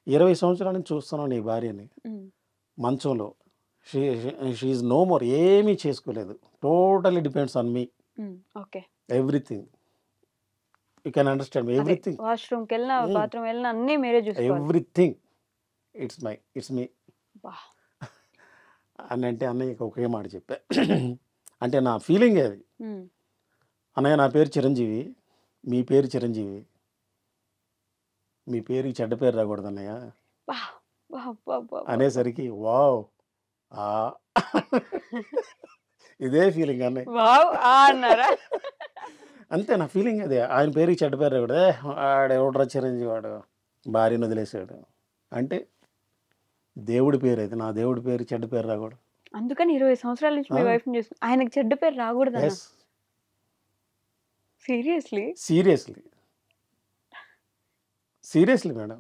20 సంవత్సరాల నుంచి చూస్తున్నాను నీ భార్యని హ్మ్. మంచంలో. She she is no more. ఏమీ చేసుకోలేదు. Totally depends on me. Hmm. Okay. Everything. You can understand me. అదే ఎవ్రీథింగ్. వాష్‌రూమ్‌కెళ్ళినా, హ్మ్. బాత్రూమ్ వెళ్ళినా అన్నీ మీరే జూసుకోవాలి. ఎవ్రీథింగ్. It's me. అబ్బా! అని అంటే అన్నయ్యకి ఒకే మాట చెప్పా. అంటే నా ఫీలింగే అది. హ్మ్. అన్నయ్య నా పేరు చిరంజీవి. మీ పేరు చిరంజీవి. మీ పేరుకి చెడ్డ పేరు రాకూడదు అన్నయ్య అబ్బా! అబ్బబ్బబ్బబ్బబ్బా! అనేసరికి వావ్! ఆ! ఇదే ఫీలింగ్ అన్నయ్య. వావ్! ఆ! అన్నారా? అంతే నా ఫీలింగ్ అదే. ఆయన పేరుకి చెడ్డ పేరు రాకూడదు. ఆడెవడ్రా చిరంజీవి వాడు. భార్యను వదిలేసాడు. అంటే దేవుడి పేరది. నా దేవుడి పేరు చెడ్డ పేరు రాకూడదు. అందుకని 20 సంవత్సరాల నుంచి ఆ! మీ వైఫ్‌ని ఆయనకి చెడ్డ పేరు రాగూడదనా? Yes. Seriously? Seriously. Seriously madam.